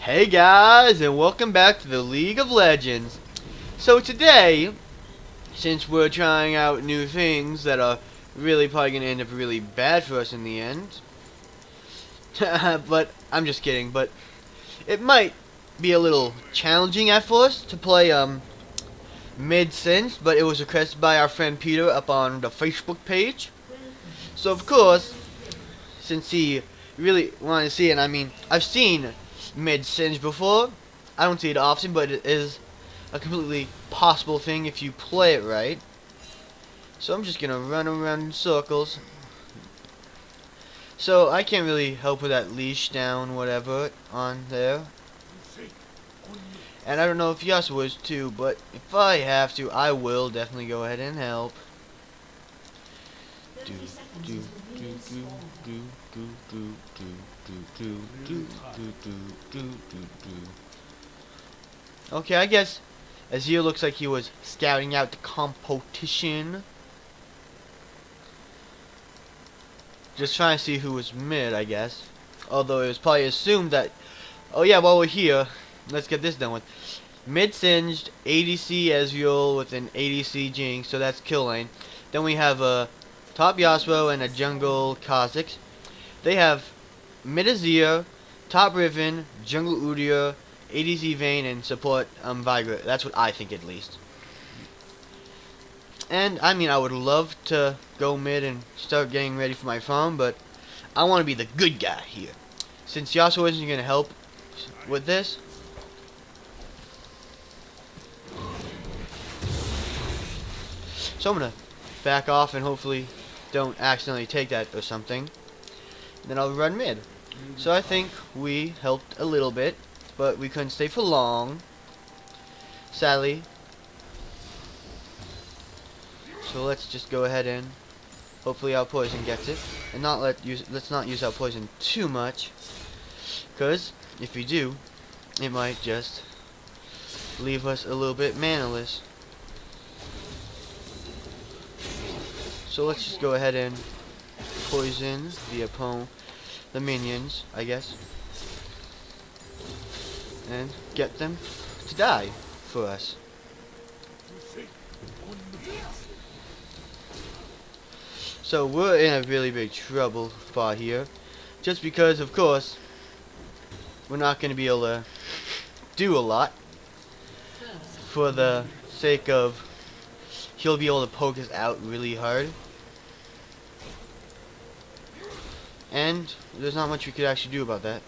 Hey guys, and welcome back to the League of Legends. So today, since we're trying out new things that are really probably going to end up really bad for us in the end, but I'm just kidding, but it might be a little challenging at first to play mid-Singed, but it was requested by our friend Peter up on the Facebook page. So of course, since he really wanted to see it, I mean, I've seen mid-Singed before. I don't see it often, but it is a completely possible thing if you play it right. So I'm just gonna run around in circles. So I can't really help with that leash down, whatever, on there. And I don't know if Yasuo is too, but if I have to, I will definitely go ahead and help. Do do do do do do do do do do do do do do. Okay, I guess Azir looks like he was scouting out the competition. Just trying to see who was mid, I guess. Although it was probably assumed that, oh yeah, while we're here, let's get this done with. Mid-Singed, ADC Ezreal with an ADC Jinx, so that's kill lane. Then we have a top Yasuo and a jungle Kha'Zix. They have mid Azir, top Riven, jungle Udyr, ADC Vayne, and support Vigra. That's what I think at least. And I mean, I would love to go mid and start getting ready for my farm, but I want to be the good guy here. Since Yasuo isn't going to help with this, so I'm going to back off and hopefully don't accidentally take that or something. Then I'll run mid. So I think we helped a little bit, but we couldn't stay for long, sadly. So let's just go ahead and hopefully our poison gets it, and let's not use our poison too much, because if we do, it might just leave us a little bit manaless. So let's just go ahead and poison the minions, I guess, and get them to die for us. So we're in a really big trouble spot here, just because, of course, we're not going to be able to do a lot for the sake of he'll be able to poke us out really hard. And there's not much we could actually do about that.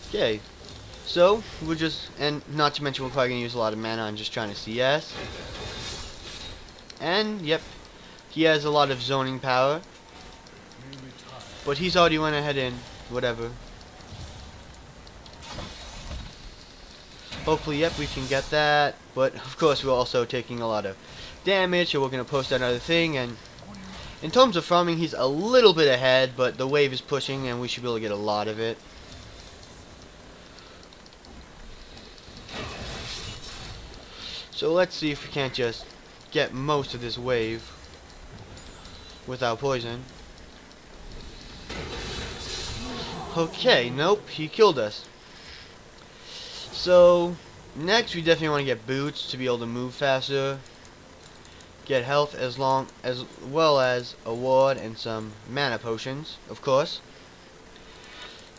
Okay, so we're just, and not to mention we're probably going to use a lot of mana on just trying to CS. And, yep, he has a lot of zoning power. But he's already went ahead and whatever. Hopefully, yep, we can get that. But, of course, we're also taking a lot of damage, so we're going to post another thing. And in terms of farming, he's a little bit ahead, but the wave is pushing, and we should be able to get a lot of it. So let's see if we can't just get most of this wave without poison. Okay, nope, he killed us. So next we definitely want to get boots to be able to move faster, get health as well as a ward and some mana potions, of course.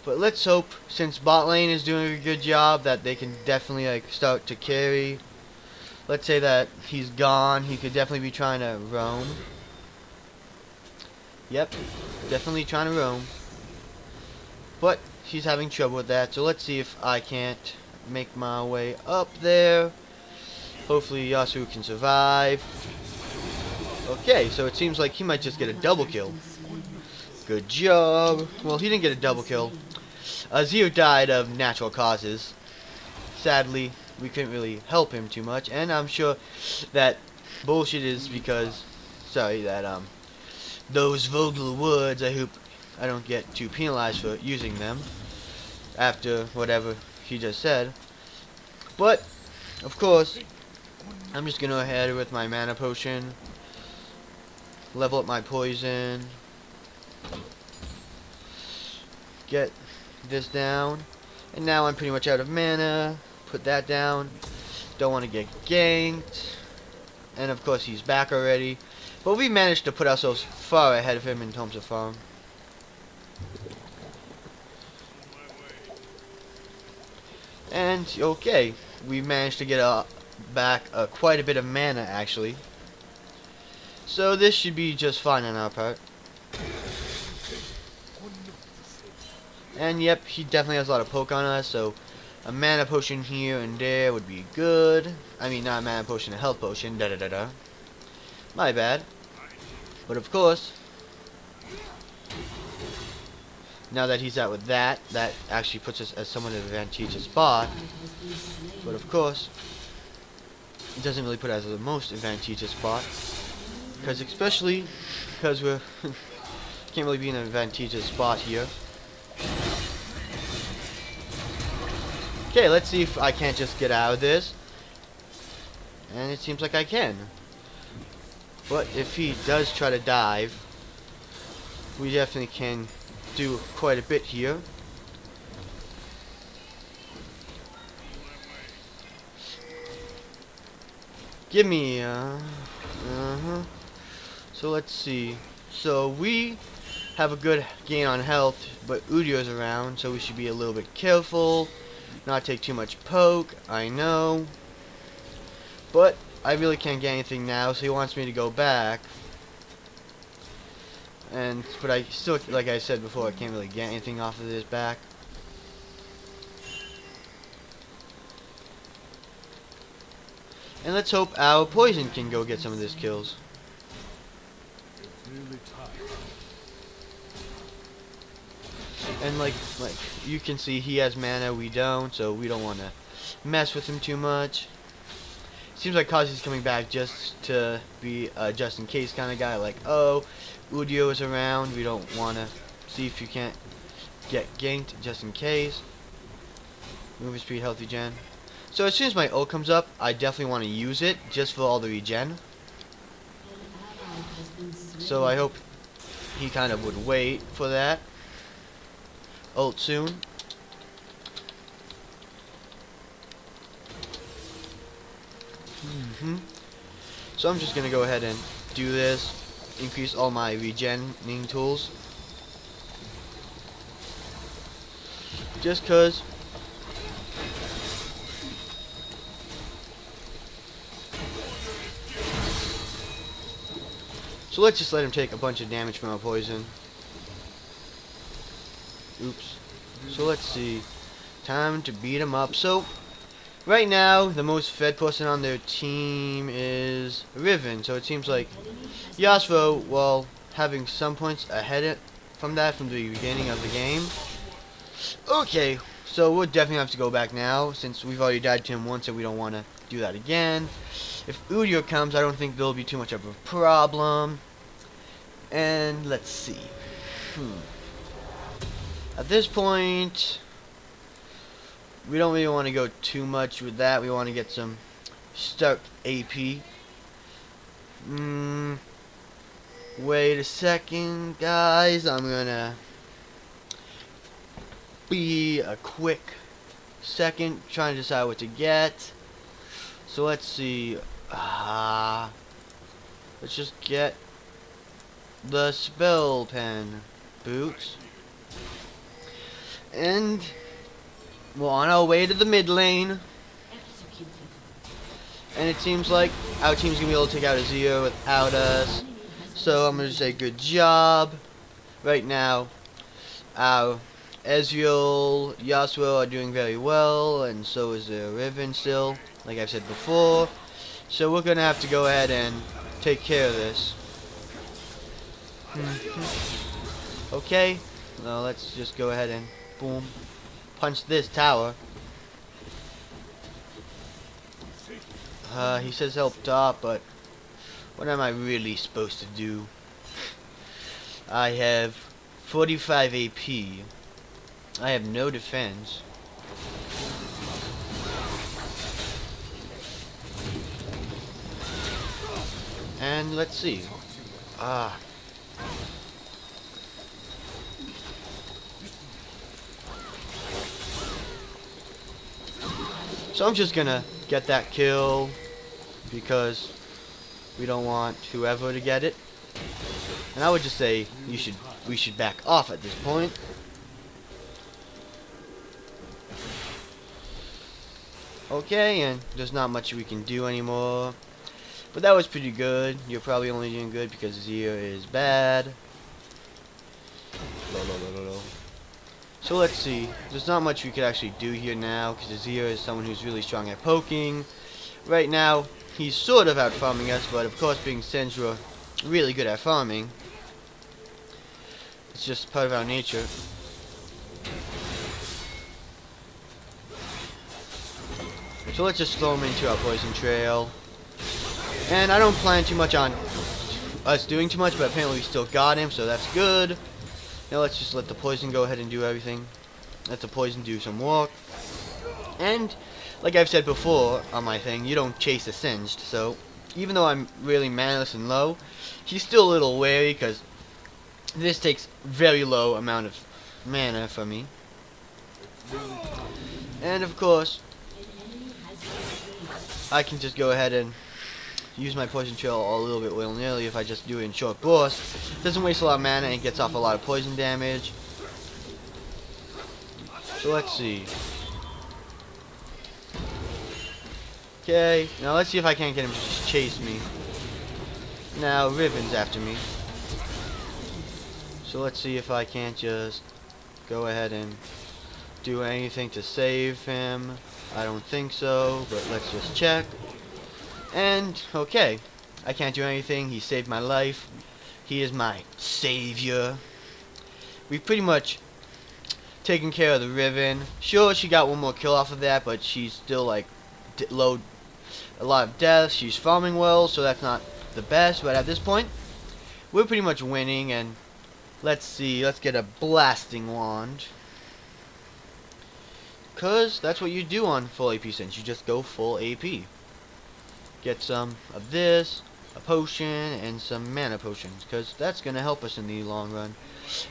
But let's hope, since bot lane is doing a good job, that they can definitely start to carry. Let's say that he's gone, he could definitely be trying to roam. Yep, definitely trying to roam. But he's having trouble with that, so let's see if I can't make my way up there. Hopefully Yasuo can survive. Okay, so it seems like he might just get a double kill. Good job. Well, he didn't get a double kill. Azir died of natural causes. Sadly, we couldn't really help him too much, and I'm sure that bullshit is because, sorry, that those Vogel words, I hope I don't get too penalized for using them after whatever he just said. But of course, I'm just gonna go ahead with my mana potion, level up my poison, get this down. And now I'm pretty much out of mana. Put that down. Don't want to get ganked. And of course he's back already. But we managed to put ourselves far ahead of him in terms of farm. And okay, we managed to get back quite a bit of mana actually. So this should be just fine on our part. And yep, he definitely has a lot of poke on us, so a mana potion here and there would be good. I mean, not a mana potion, a health potion, da-da-da-da. My bad. But of course, now that he's out with that, that actually puts us at somewhat of an advantageous spot. But of course, it doesn't really put us at the most advantageous spot. Because especially, because we're can't really be in an advantageous spot here. Okay, let's see if I can't just get out of this. And it seems like I can. But if he does try to dive, we definitely can do quite a bit here. Give me So let's see. So we have a good gain on health, but Udio's around, so we should be a little bit careful. Not take too much poke, I know. But I really can't get anything now, so he wants me to go back. But I still, like I said before, I can't really get anything off of this back. And let's hope our poison can go get some of these kills. And like you can see, he has mana, we don't, so we don't want to mess with him too much. Seems like Kazi's coming back just to be a just in case kind of guy, like, oh, Udio is around, we don't want to see if you can't get ganked just in case. Movement speed, healthy gen. So as soon as my ult comes up, I definitely want to use it just for all the regen. So I hope he kind of would wait for that. Ult soon. So I'm just gonna go ahead and do this. Increase all my regening tools. Just cause. So let's just let him take a bunch of damage from our poison. Oops. So let's see. Time to beat him up. So right now, the most fed person on their team is Riven. So it seems like Yasuo, while having some points ahead from that from the beginning of the game. Okay, so we'll definitely have to go back now since we've already died to him once and we don't want to do that again. If Udio comes, I don't think there'll be too much of a problem. And let's see. At this point, we don't really want to go too much with that. We want to get some stuck AP. Wait a second, guys. I'm gonna be a quick second trying to decide what to get. So let's see. Let's just get the spell pen boots. And we're on our way to the mid lane. And it seems like our team's gonna be able to take out a Zio without us. So I'm gonna say good job. Right now, our Ezreal, Yasuo are doing very well, and so is the Riven still, like I've said before. So we're gonna have to go ahead and take care of this. Okay, now let's just go ahead and boom, punch this tower. He says help top, but what am I really supposed to do? I have 45 AP. I have no defense. And let's see. So I'm just gonna get that kill because we don't want whoever to get it. And I would just say we should back off at this point. Okay, and there's not much we can do anymore. But that was pretty good. You're probably only doing good because Zia is bad. So let's see. There's not much we could actually do here now because Zia is someone who's really strong at poking. Right now, he's sort of out farming us, but of course being Sindra really good at farming. It's just part of our nature. So let's just throw him into our poison trail. And I don't plan too much on us doing too much, but apparently we still got him, so that's good. Now let's just let the poison go ahead and do everything. Let the poison do some work. And, like I've said before on my thing, you don't chase a Singed, so even though I'm really manaless and low, he's still a little wary, because this takes very low amount of mana from me. And of course, I can just go ahead and use my poison trail a little bit willy-nilly if I just do it in short bursts. Doesn't waste a lot of mana and gets off a lot of poison damage. So let's see. Okay, now let's see if I can't get him to just chase me. Now Riven's after me. So let's see if I can't just go ahead and do anything to save him. I don't think so, but let's just check. And, okay, I can't do anything. He saved my life. He is my savior. We've pretty much taken care of the Riven. Sure, she got one more kill off of that, but she's still, like, low, a lot of deaths. She's farming well, so that's not the best, but at this point, we're pretty much winning, and let's see, let's get a blasting wand. Because that's what you do on full AP Singed. You just go full AP. Get some of this, a potion, and some mana potions, because that's going to help us in the long run.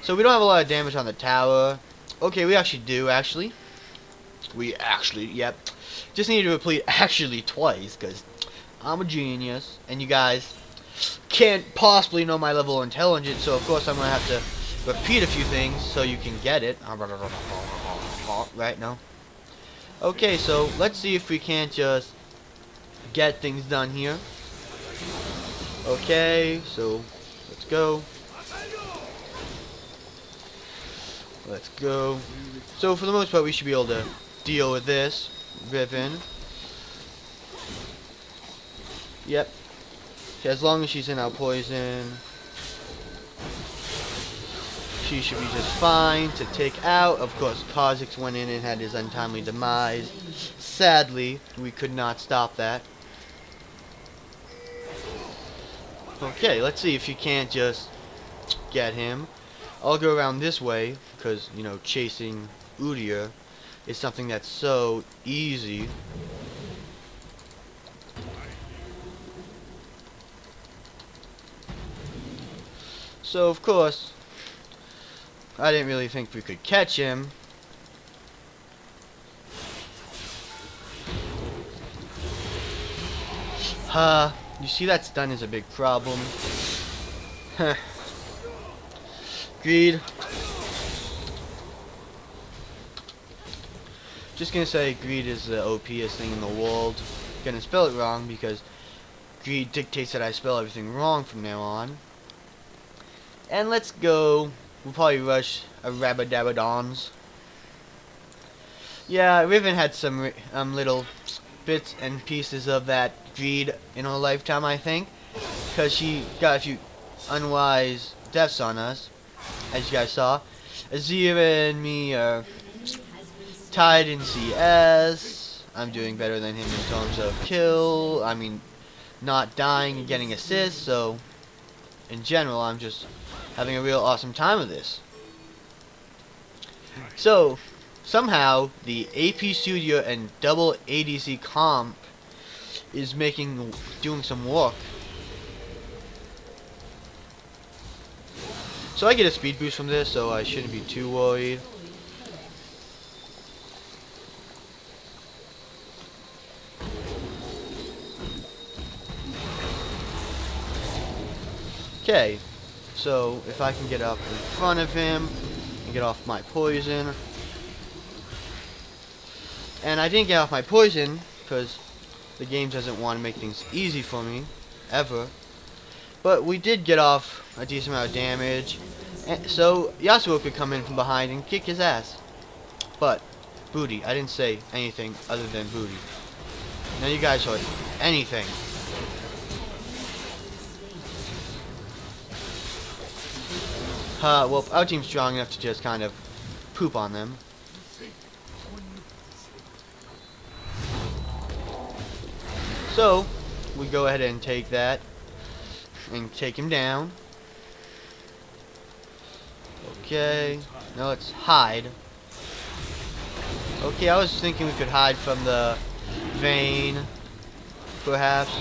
So we don't have a lot of damage on the tower. Okay, we actually do, actually. Yep. Just need to repeat actually twice, because I'm a genius, and you guys can't possibly know my level of intelligence, so of course I'm going to have to repeat a few things so you can get it. Right now. Okay, so let's see if we can't just get things done here. Okay, so let's go. Let's go. So for the most part, we should be able to deal with this Riven. Yep. As long as she's in our poison, she should be just fine to take out. Of course, Kha'Zix went in and had his untimely demise. Sadly, we could not stop that. Okay, let's see if you can't just get him. I'll go around this way, because, you know, chasing Udyr is something that's so easy. So, of course, I didn't really think we could catch him. You see that stun is a big problem. Greed. Just gonna say Greed is the OPest thing in the world. Gonna spell it wrong because Greed dictates that I spell everything wrong from now on. And let's go. We'll probably rush a Rabadabadons. Yeah, Riven had some little bits and pieces of that Greed in her lifetime, I think, because she got a few unwise deaths on us, as you guys saw. Azira and me are tied in CS. I'm doing better than him in terms of kill. I mean, not dying and getting assists. So, in general, I'm just having a real awesome time with this. So, somehow the AP Studio and double ADC comp is doing some work. So I get a speed boost from this, so I shouldn't be too worried. Okay, so if I can get up in front of him and get off my poison. And I didn't get off my poison because the game doesn't want to make things easy for me, ever. But we did get off a decent amount of damage, and so Yasuo could come in from behind and kick his ass. But, booty. I didn't say anything other than booty. Now you guys heard anything. Well, our team's strong enough to just kind of poop on them. So, we go ahead and take that and take him down. Okay, now let's hide. Okay, I was thinking we could hide from the Vayne, perhaps.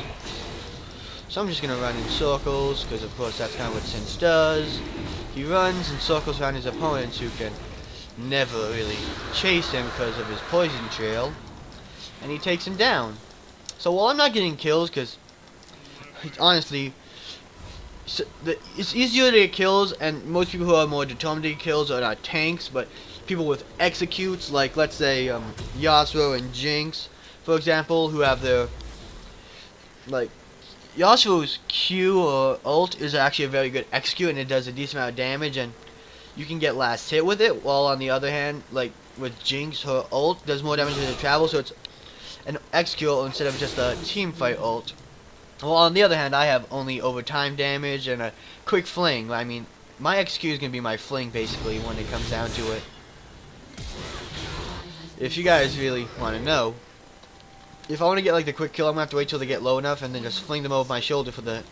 So I'm just gonna run in circles, because of course that's kind of what Cinch does. He runs in circles around his opponents who can never really chase him because of his poison trail, and he takes him down. So while I'm not getting kills, because honestly, it's easier to get kills, and most people who are more determined to get kills are not tanks, but people with executes, like let's say Yasuo and Jinx, for example, who have their, like, Yasuo's Q or ult is actually a very good execute, and it does a decent amount of damage, and you can get last hit with it, while on the other hand, like with Jinx, her ult does more damage than it travels, so it's an execute instead of just a team fight ult. Well, on the other hand, I have only overtime damage and a quick fling. I mean, my execute is going to be my fling, basically, when it comes down to it. If you guys really want to know, if I want to get, like, the quick kill, I'm going to have to wait till they get low enough and then just fling them over my shoulder for the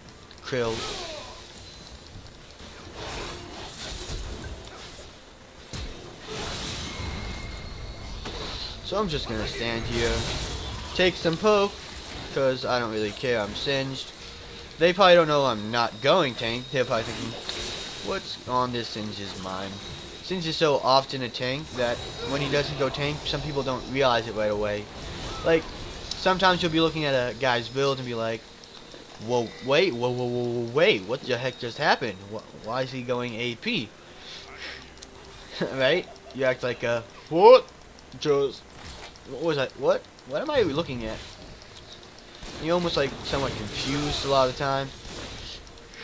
kill. So I'm just going to stand here, take some poke, because I don't really care, I'm singed. They probably don't know I'm not going tank. They're probably thinking, what's on this Singe's mind? Singe is so often a tank that when he doesn't go tank, some people don't realize it right away. Like, sometimes you'll be looking at a guy's build and be like, whoa, wait, what the heck just happened? Why is he going AP? Right? You act like a, what was that? What am I looking at? You're almost like somewhat confused a lot of the time.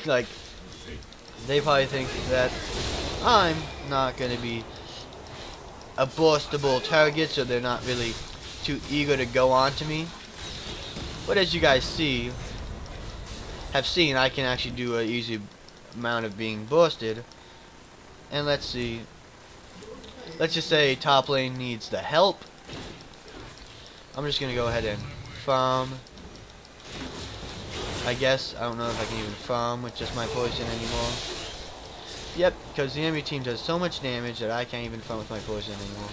Like, they probably think that I'm not going to be a burstable target, so they're not really too eager to go on to me. But as you guys have seen, I can actually do an easy amount of being bursted. And let's see. Let's just say top lane needs the help. I'm just going to go ahead and farm. I guess. I don't know if I can even farm with just my poison anymore. Yep, because the enemy team does so much damage that I can't even farm with my poison anymore.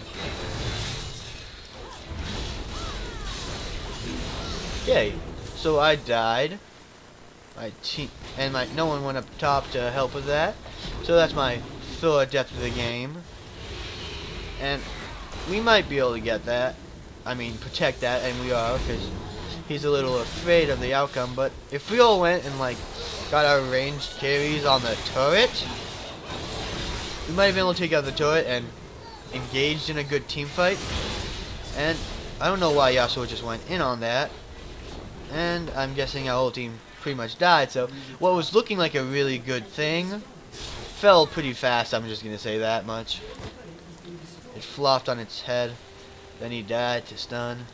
Okay, so I died. No one went up top to help with that. So that's my third death of the game. And we might be able to get that. I mean, protect that, and we are, because he's a little afraid of the outcome. But if we all went and, like, got our ranged carries on the turret, we might have been able to take out the turret and engaged in a good team fight. And I don't know why Yasuo just went in on that. And I'm guessing our whole team pretty much died. So what was looking like a really good thing fell pretty fast. I'm just going to say that much. It flopped on its head. Then he died to stun.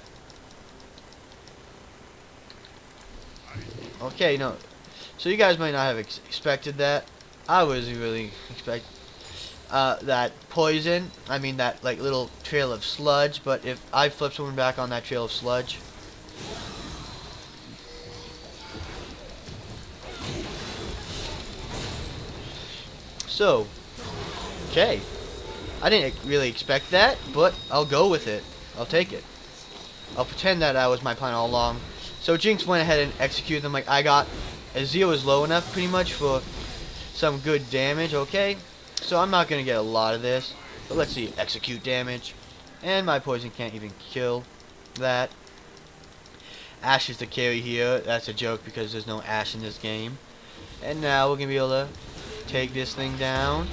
Okay, no. So you guys might not have expected that. I was really expecting that poison. I mean that like little trail of sludge. But if I flip someone back on that trail of sludge, so okay. I didn't really expect that, but I'll go with it. I'll take it. I'll pretend that that was my plan all along. So Jinx went ahead and executed them. Like, I got Azir is low enough pretty much for some good damage, okay? So I'm not going to get a lot of this. But let's see, execute damage. And my poison can't even kill that. Ashe is the carry here. That's a joke because there's no Ashe in this game. And now we're gonna be able to take this thing down,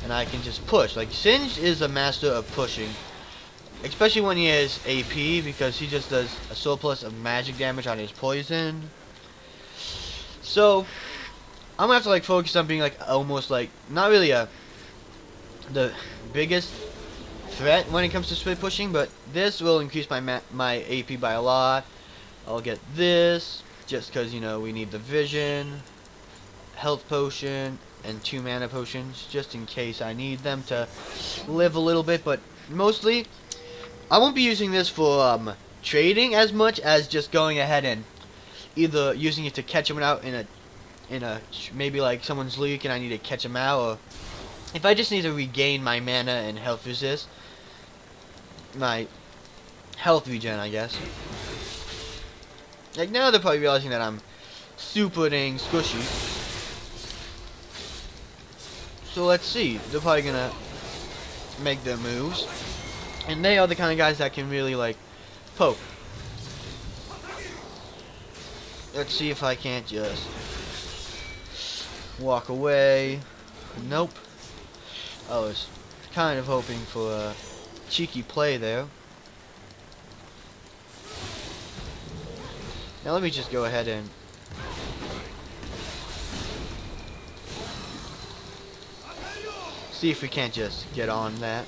and I can just push. Like, Singed is a master of pushing, especially when he has AP, because he just does a surplus of magic damage on his poison. So I'm gonna have to like focus on being like almost like not really the biggest threat when it comes to split pushing, but this will increase my AP by a lot. I'll get this just because, you know, we need the vision, health potion, and 2 mana potions just in case I need them to live a little bit. But mostly I won't be using this for trading as much as just going ahead and either using it to catch them out in a maybe like someone's leak and I need to catch them out, or if I just need to regain my mana and health resist, my health regen, I guess. Like, now they're probably realizing that I'm super dang squishy. So let's see. They're probably gonna make their moves, and they are the kind of guys that can really like poke. Let's see if I can't just walk away. Nope. I was kind of hoping for a cheeky play there. Now let me just go ahead and see if we can't just get on that.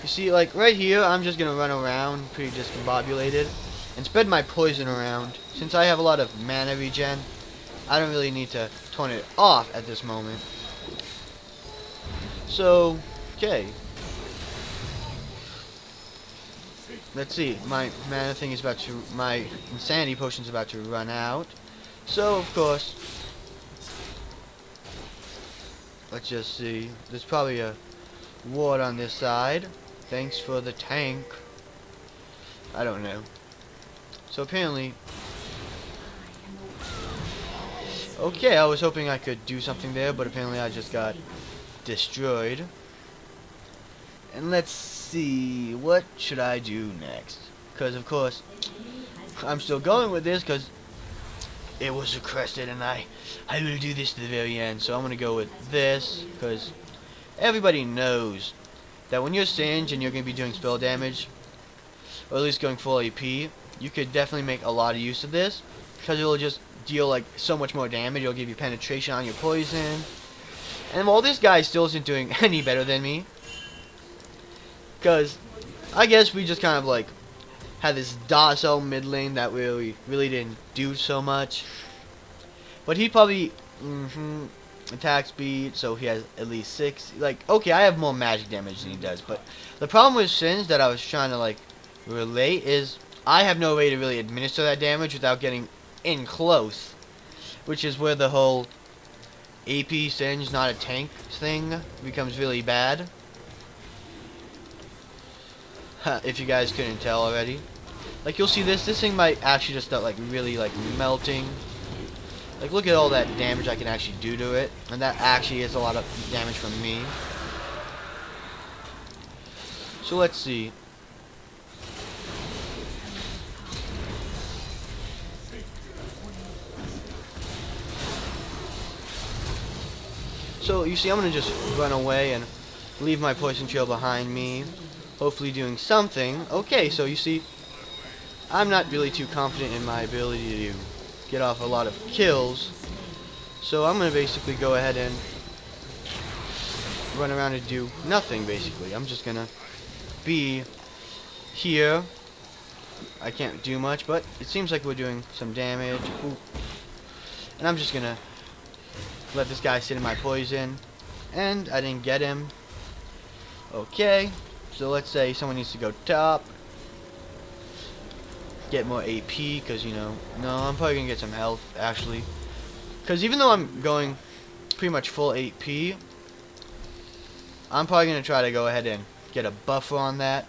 You see, like right here, I'm just gonna run around pretty discombobulated and spread my poison around. Since I have a lot of mana regen, I don't really need to turn it off at this moment. So, okay. Let's see. My mana thing is about to, my insanity potion is about to run out. So, of course, let's just see. There's probably a ward on this side. Thanks for the tank. I don't know. So apparently, okay, I was hoping I could do something there, but apparently I just got destroyed. And let's see, what should I do next? Because of course, I'm still going with this because it was requested, and I will do this to the very end. So I'm gonna go with this because everybody knows that when you're Singed and you're gonna be doing spell damage, or at least going full AP, you could definitely make a lot of use of this because it'll just deal like so much more damage. It'll give you penetration on your poison. And while this guy still isn't doing any better than me, because I guess we just kind of like had this docile mid lane that really didn't do so much. But he probably attack speed, so he has at least 6. Like, okay, I have more magic damage than he does, but the problem with Singed that I was trying to like relate is I have no way to really administer that damage without getting in close, which is where the whole AP Singed not a tank thing becomes really bad. If you guys couldn't tell already, like you'll see this thing might actually just start like really like melting. Like, look at all that damage I can actually do to it, and that actually is a lot of damage from me. So let's see. So you see, I'm gonna just run away and leave my poison trail behind me, hopefully doing something. Okay, so you see, I'm not really too confident in my ability to get off a lot of kills, so I'm gonna basically go ahead and run around and do nothing. Basically, I'm just gonna be here. I can't do much, but it seems like we're doing some damage. Ooh. And I'm just gonna let this guy sit in my poison, and I didn't get him. Okay, so let's say someone needs to go top, get more AP, because, you know, no, I'm probably gonna get some health actually, because even though I'm going pretty much full AP, I'm probably gonna try to go ahead and get a buffer on that.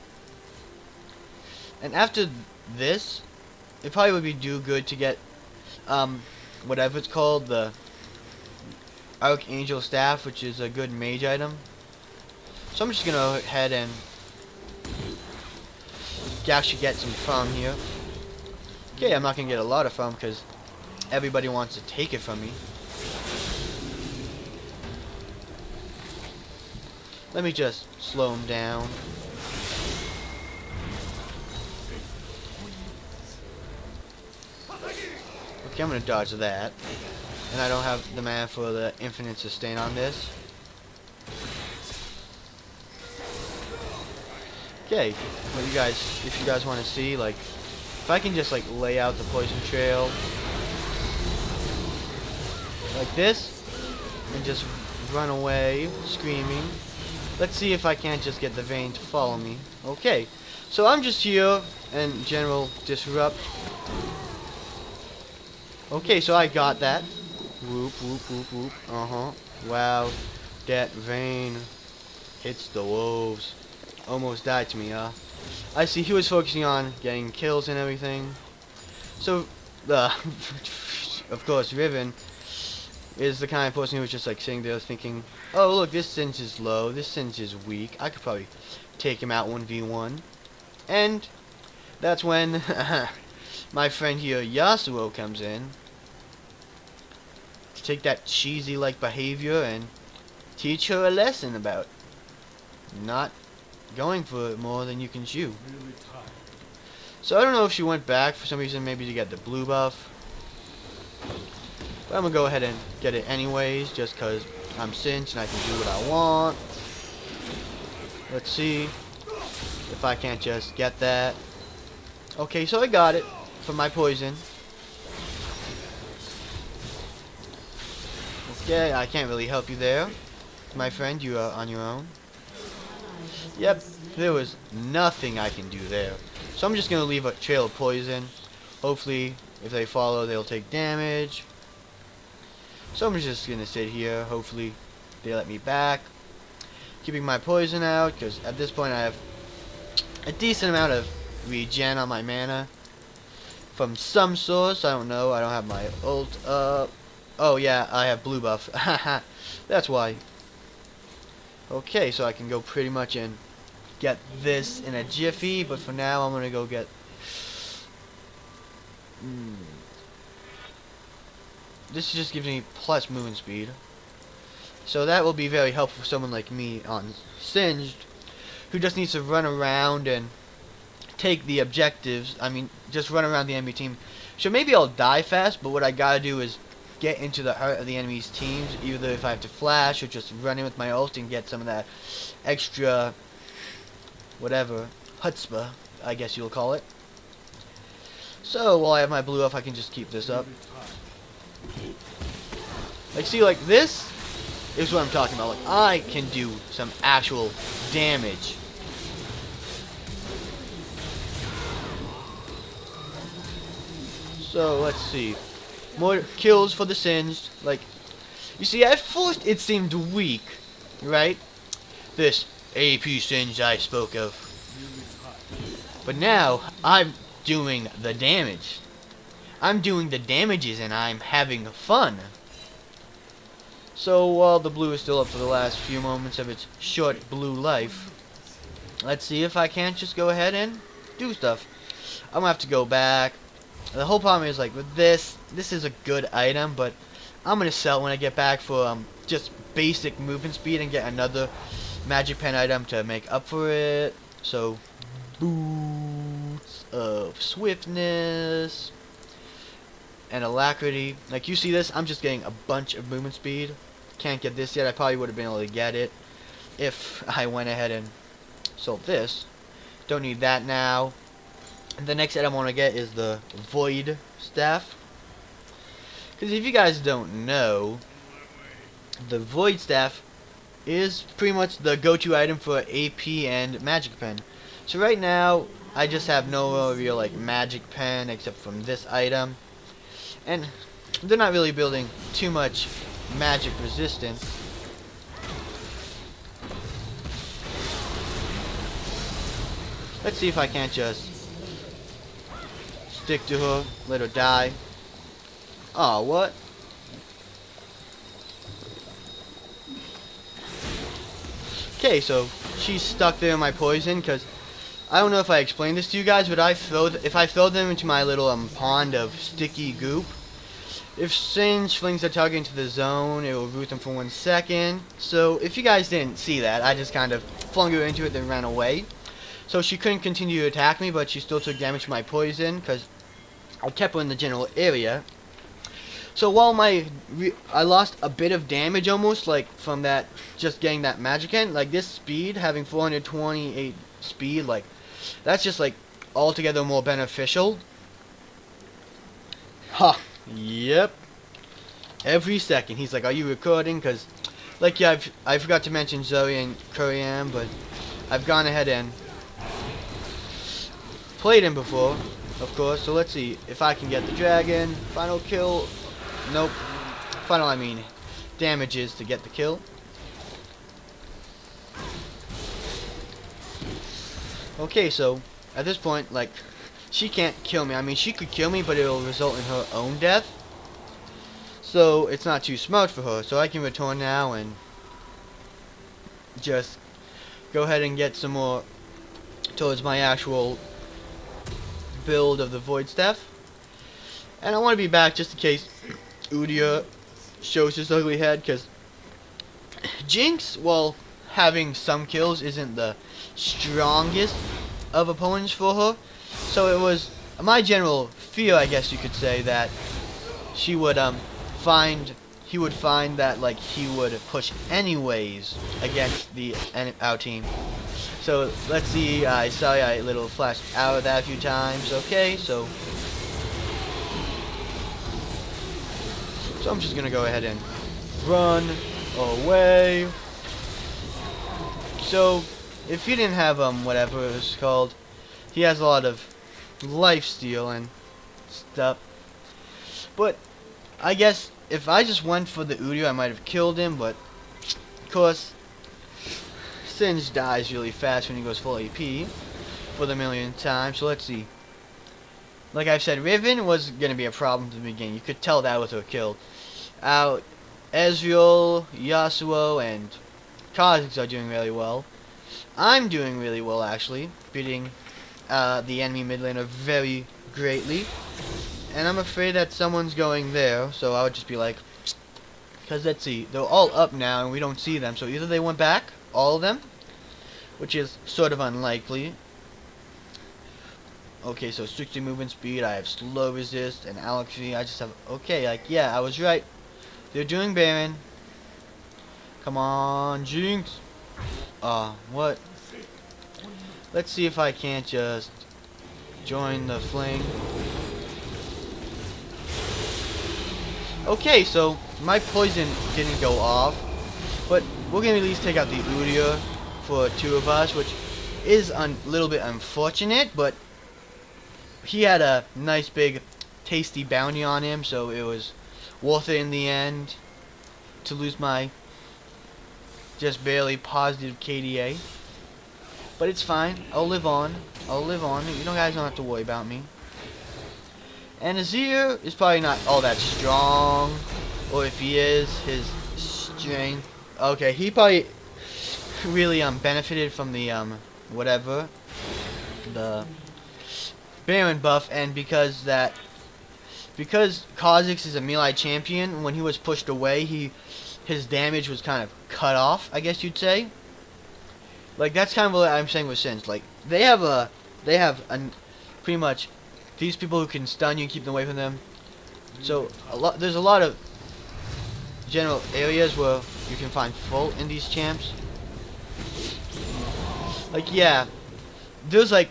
And after this, it probably would be good to get whatever it's called, the Archangel Staff, which is a good mage item. So I'm just gonna go ahead and actually get some farm here. Okay, I'm not gonna get a lot of farm because everybody wants to take it from me. Let me just slow him down. Okay, I'm gonna dodge that. And I don't have the mana for the infinite sustain on this. Okay, what you guys, if you guys want to see, like, if I can just like lay out the poison trail like this, and just run away screaming. Let's see if I can't just get the Vayne to follow me. Okay, so I'm just here and General Disrupt. Okay, so I got that. Whoop, whoop, whoop, whoop. Wow, that Vayne hits the wolves. Almost died to me, I see he was focusing on getting kills and everything. So, of course, Riven is the kind of person who was just like sitting there thinking, oh look, this Singe is low, this Singe is weak, I could probably take him out 1v1. And that's when my friend here, Yasuo, comes in to take that cheesy like behavior and teach her a lesson about not going for it more than you can chew. So I don't know if she went back for some reason, maybe to get the blue buff. But I'm gonna go ahead and get it anyways, just cause I'm Singe and I can do what I want. Let's see if I can't just get that. Okay, so I got it for my poison. Okay, I can't really help you there, my friend. You are on your own. Yep, there was nothing I can do there. So I'm just gonna leave a trail of poison. Hopefully, if they follow, they'll take damage. So I'm just gonna sit here. Hopefully, they let me back. Keeping my poison out, because at this point I have a decent amount of regen on my mana. From some source, I don't know. I don't have my ult up. Oh yeah, I have blue buff. That's why. Okay, so I can go pretty much and get this in a jiffy, but for now I'm gonna go get this just gives me plus movement speed, so that will be very helpful for someone like me on Singed, who just needs to run around and take the objectives. I mean, just run around the enemy team. So maybe I'll die fast, but what I gotta do is get into the heart of the enemy's teams, either if I have to flash or just run in with my ult and get some of that extra, whatever, chutzpah, I guess you'll call it. So while I have my blue off, I can just keep this up. Like, see, like this is what I'm talking about. Like, I can do some actual damage. So let's see. More kills for the Singed. Like, you see, at first it seemed weak, right? This AP Singed I spoke of. But now, I'm doing the damage. I'm doing the damages and I'm having fun. So, while the blue is still up for the last few moments of its short blue life, let's see if I can't just go ahead and do stuff. I'm gonna have to go back. The whole problem is, like, with this is a good item, but I'm gonna sell it when I get back for just basic movement speed and get another magic pen item to make up for it. So, boots of swiftness and alacrity. Like, you see this? I'm just getting a bunch of movement speed. Can't get this yet. I probably would have been able to get it if I went ahead and sold this. Don't need that now. The next item I want to get is the Void Staff. Because if you guys don't know, the Void Staff is pretty much the go-to item for AP and Magic Pen. So right now, I just have no real like Magic Pen except from this item. And they're not really building too much magic resistance. Let's see if I can't just stick to her, let her die. Aw, what? Okay, so she's stuck there in my poison, because I don't know if I explained this to you guys, but if I throw them into my little pond of sticky goop, If Singe flings a target into the zone, it will root them for 1 second. So if you guys didn't see that, I just kind of flung her into it, then ran away. So she couldn't continue to attack me, but she still took damage from my poison, because I kept her in the general area. So while I lost a bit of damage almost, like from that, just getting that magic end, like this speed, having 428 speed, like, that's just like altogether more beneficial. Ha! Yep. Every second. He's like, are you recording? Because, like, yeah, I forgot to mention Zoe and Kuriam, but I've gone ahead and played him before, of course. So let's see if I can get the dragon. Final kill. Nope. Final, I mean, damages to get the kill. Okay, so at this point, like, she can't kill me. I mean, she could kill me, but it'll result in her own death. So it's not too smart for her. So I can return now and just go ahead and get some more towards my actual build of the Void Staff. And I want to be back just in case Udyr shows his ugly head, because Jinx, while having some kills, isn't the strongest of opponents for her. So it was my general fear, I guess you could say, that she would he would find that, like, he would push anyways against our team. So let's see. I saw a little flash out of that a few times. Okay, so I'm just gonna go ahead and run away. So if he didn't have whatever it was called, he has a lot of lifesteal and stuff. But I guess if I just went for the Udyr, I might have killed him. But of course, Singe dies really fast when he goes full AP for the millionth time. So let's see. Like I've said, Riven was gonna be a problem to the beginning. You could tell that with her kill. Ezreal, Yasuo, and Kha'Zix are doing really well. I'm doing really well, actually, beating the enemy mid laner very greatly. And I'm afraid that someone's going there, so I would just be like, because let's see, they're all up now and we don't see them, so either they went back, all of them, which is sort of unlikely. Okay, so 60 movement speed, I have slow resist and Alexi, I just have, okay, like, yeah, I was right. They're doing Baron. Come on, Jinx. What? Let's see if I can't just join the fling. Okay, so my poison didn't go off, but we're gonna at least take out the Udyr for 2 of us, which is a little bit unfortunate, but he had a nice big tasty bounty on him, so it was worth it in the end to lose my just barely positive KDA. But it's fine. I'll live on. I'll live on. You guys don't have to worry about me. And Azir is probably not all that strong. Or if he is, his strength. Okay, he probably really benefited from the whatever. The Baron buff, and because Kha'Zix is a melee champion, when he was pushed away, his damage was kind of cut off, I guess you'd say. Like, that's kind of what I'm saying with Singe. Like, they have pretty much these people who can stun you and keep them away from them. So there's a lot of general areas where you can find fault in these champs. Like, yeah, there's like,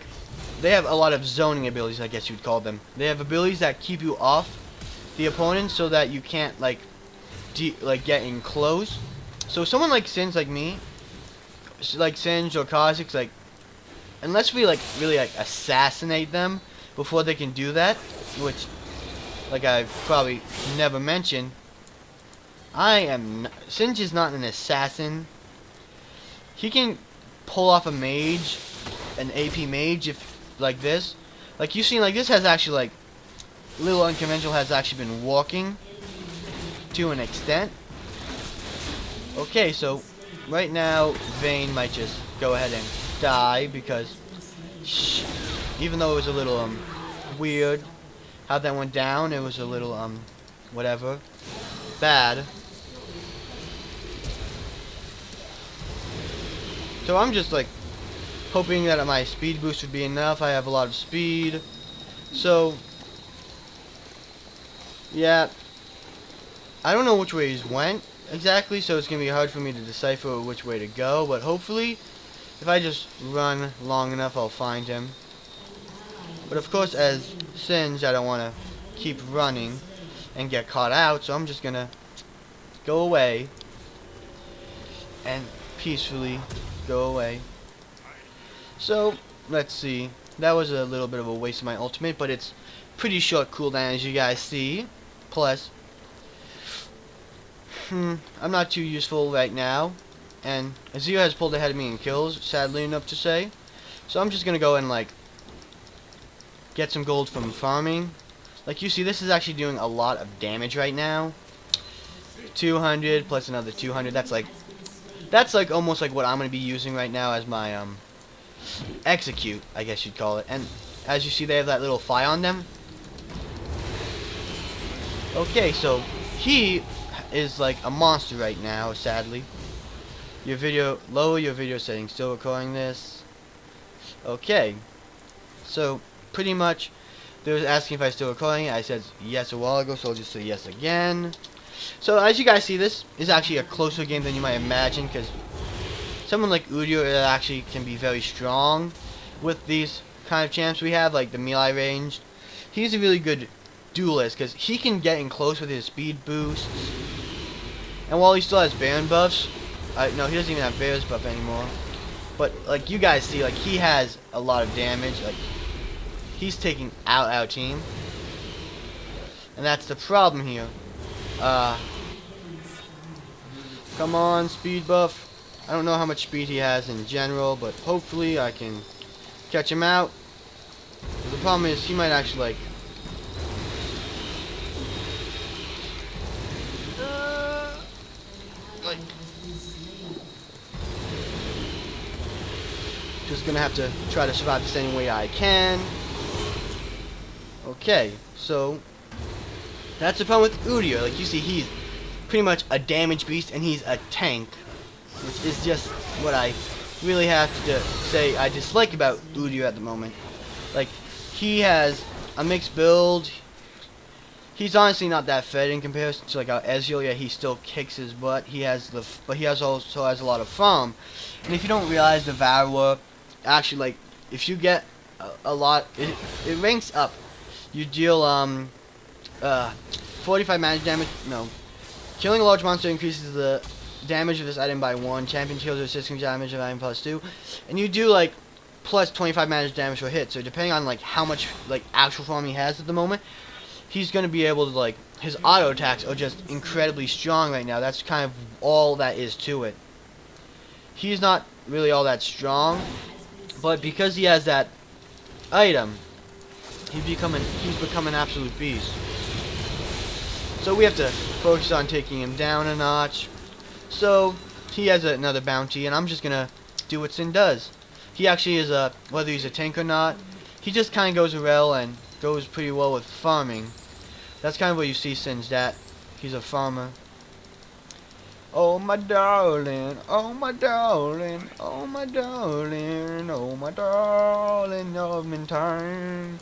they have a lot of zoning abilities, I guess you'd call them. They have abilities that keep you off the opponent so that you can't like get in close. So someone like Singe, like me, like Singe or Kha'Zix, like, unless we like really like assassinate them before they can do that, which like I've probably never mentioned, Singe is not an assassin. He can pull off a mage, an AP mage, if like this. Like you've seen, like this has actually like little unconventional has actually been walking to an extent. Okay, so right now Vayne might just go ahead and die because even though it was a little weird how that went down, it was a little whatever. Bad. So I'm just like hoping that my speed boost would be enough. I have a lot of speed. So yeah, I don't know which way he's went exactly, so it's gonna be hard for me to decipher which way to go, but hopefully if I just run long enough I'll find him. But of course, as Singe, I don't want to keep running and get caught out, so I'm just gonna go away and peacefully go away. So let's see, that was a little bit of a waste of my ultimate, but it's pretty short cooldown as you guys see. Plus I'm not too useful right now, and Azir has pulled ahead of me in kills, sadly enough to say. So I'm just gonna go and like get some gold from farming. Like you see, this is actually doing a lot of damage right now. 200 plus another 200. That's like almost like what I'm gonna be using right now as my execute, I guess you'd call it. And as you see, they have that little fire on them. Okay, so he is like a monster right now, sadly. Lower your video settings, still recording this. Okay, so pretty much they was asking if I still recording it. I said yes a while ago, so I'll just say yes again. So as you guys see, this is actually a closer game than you might imagine, because someone like Udyr actually can be very strong with these kind of champs we have, like the melee range. He's a really good duelist because he can get in close with his speed boosts. And while he still has Baron buffs, no, he doesn't even have Baron's buff anymore. But like you guys see, like he has a lot of damage. Like he's taking out our team, and that's the problem here. Come on, speed buff. I don't know how much speed he has in general, but hopefully I can catch him out. The problem is he might actually like just gonna have to try to survive the same way I can. Okay, so that's the problem with Udyr. Like you see, he's pretty much a damage beast and he's a tank, which is just what I really have to say I dislike about Udyr at the moment. Like he has a mixed build. He's honestly not that fed in comparison to like our Ezreal. Yeah, he still kicks his butt. But he also has a lot of farm. And if you don't realize, the Devour actually, like, if you get a lot, it ranks up. You deal 45 magic damage. No, killing a large monster increases the damage of this item by 1. Champion kills resisting damage of item plus 2, and you do like plus 25 magic damage per hit. So depending on like how much like actual farm he has at the moment, he's going to be able to, like, his auto attacks are just incredibly strong right now. That's kind of all that is to it. He's not really all that strong, but because he has that item, he's become an absolute beast. So we have to focus on taking him down a notch. So he has another bounty, and I'm just going to do what Sin does. He actually is whether he's a tank or not, he just kind of goes around and goes pretty well with farming. That's kind of what you see Singe at. He's a farmer. Oh my darling, oh my darling, oh my darling, oh my darling, I'm in time.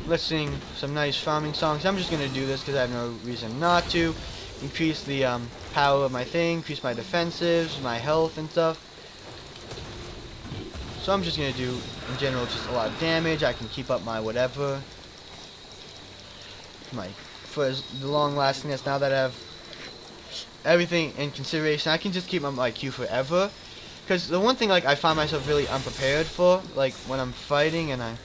Let's sing some nice farming songs. I'm just gonna do this because I have no reason not to. Increase the power of my thing, increase my defensives, my health and stuff. So I'm just gonna do, in general, just a lot of damage. I can keep up my whatever. For the long lastingness, now that I have everything in consideration, I can just keep my Q forever. Because the one thing like I find myself really unprepared for, like when I'm fighting and I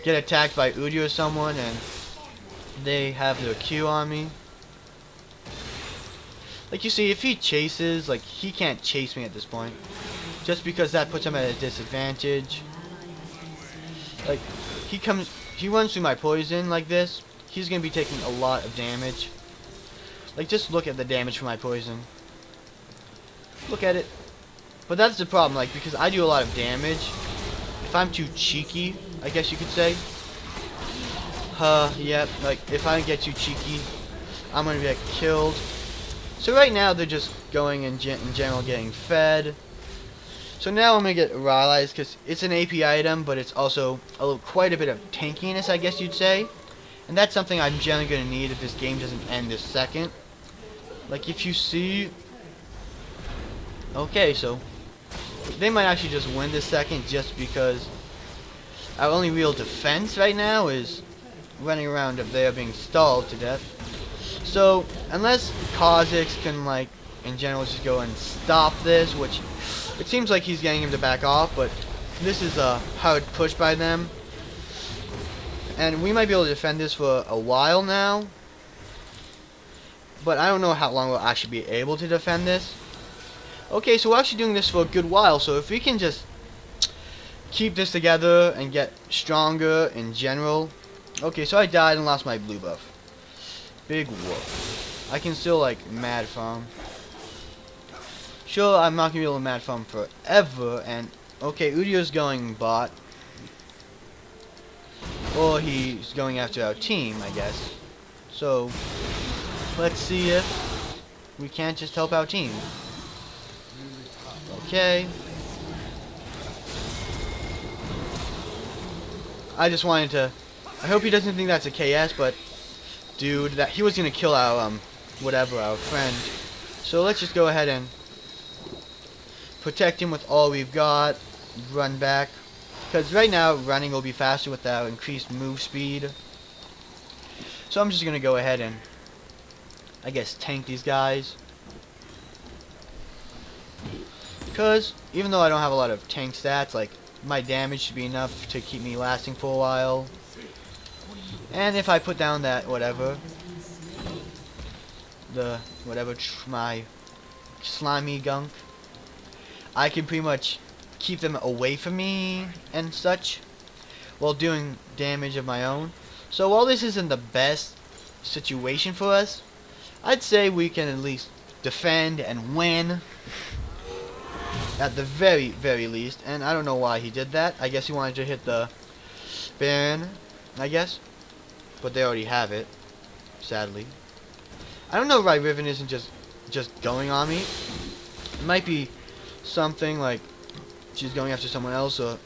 get attacked by Udyr or someone and they have their Q on me. Like you see, if he chases, like he can't chase me at this point, just because that puts him at a disadvantage. Like he runs through my poison like this. He's going to be taking a lot of damage. Like, just look at the damage from my poison. Look at it. But that's the problem, like, because I do a lot of damage. If I'm too cheeky, I guess you could say, Yep, like, if I get too cheeky, I'm gonna get killed. So right now, they're just going in general getting fed. So now I'm gonna get Rylai's, because it's an AP item, but it's also quite a bit of tankiness, I guess you'd say. And that's something I'm generally gonna need if this game doesn't end this second. Like, if you see... Okay, so they might actually just win this second just because our only real defense right now is running around up there being stalled to death. So, unless Kha'Zix can, like, in general just go and stop this, which it seems like he's getting him to back off, but this is a hard push by them. And we might be able to defend this for a while now. But I don't know how long we'll actually be able to defend this. Okay, so we're actually doing this for a good while, so if we can just keep this together and get stronger in general. Okay, so I died and lost my blue buff. Big whoop. I can still, like, mad farm. Sure, I'm not gonna be able to mad farm forever, and okay, Udio's going bot. Or he's going after our team, I guess. So, let's see if we can't just help our team. Okay. I just wanted to... I hope he doesn't think that's a KS, but... Dude, that he was gonna kill our, whatever, our friend. So let's just go ahead and... protect him with all we've got. Run back. Because right now, running will be faster with our increased move speed. So I'm just gonna go ahead and... I guess tank these guys. Because, even though I don't have a lot of tank stats, like, my damage should be enough to keep me lasting for a while. And if I put down that, whatever, my slimy gunk, I can pretty much keep them away from me and such, while doing damage of my own. So while this isn't the best situation for us, I'd say we can at least defend and win. At the very, very least. And I don't know why he did that. I guess he wanted to hit the Baron, I guess. But they already have it, sadly. I don't know why Riven isn't just going on me. It might be something like she's going after someone else, or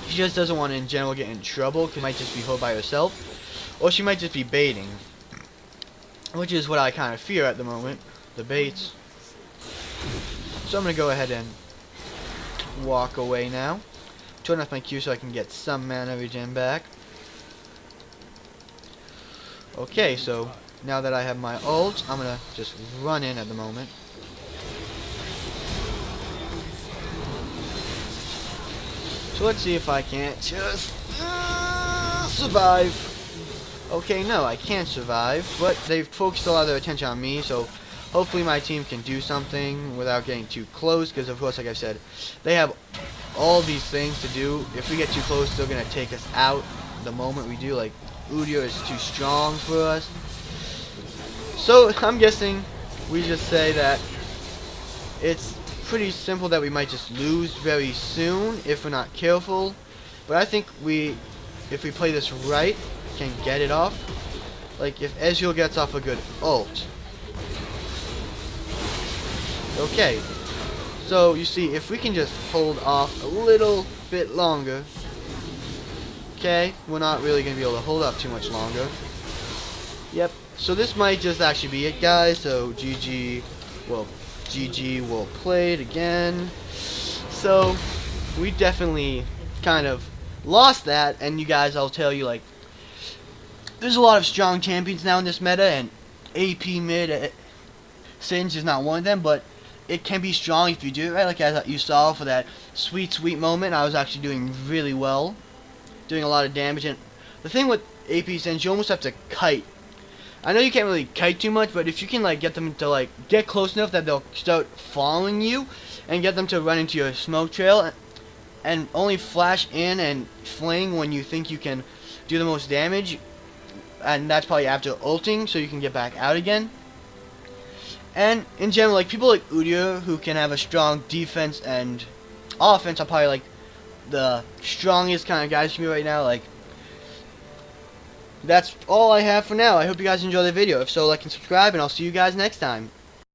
she just doesn't want to in general get in trouble, because she might just be held by herself. Or she might just be baiting. Which is what I kind of fear at the moment. The baits. So I'm going to go ahead and walk away now. Turn off my Q so I can get some mana regen back. Okay, so now that I have my ult, I'm going to just run in at the moment. So let's see if I can't just survive. Okay, no, I can't survive, but they've focused a lot of their attention on me, so hopefully my team can do something without getting too close, because of course, like I said, they have all these things to do. If we get too close, they're going to take us out the moment we do. Like, Udyr is too strong for us. So, I'm guessing we just say that it's pretty simple that we might just lose very soon if we're not careful. But I think if we play this right, can get it off. Like, if Ezreal gets off a good ult. Okay, so you see, if we can just hold off a little bit longer, okay, we're not really going to be able to hold off too much longer. Yep, so this might just actually be it, guys. So GG, well played again. So we definitely kind of lost that, and you guys, I'll tell you, like, there's a lot of strong champions now in this meta, and AP mid Singed is not one of them, but it can be strong if you do it right. Like as you saw for that sweet moment, I was actually doing really well, doing a lot of damage. And the thing with AP Singed, you almost have to kite. I know you can't really kite too much, but if you can like get them to like get close enough that they'll start following you, and get them to run into your smoke trail, and only flash in and fling when you think you can do the most damage, and that's probably after ulting, so you can get back out again. And in general, like people like Udyr who can have a strong defense and offense are probably like the strongest kind of guys for me right now. Like that's all I have for now. I hope you guys enjoy the video. If so, like and subscribe, and I'll see you guys next time.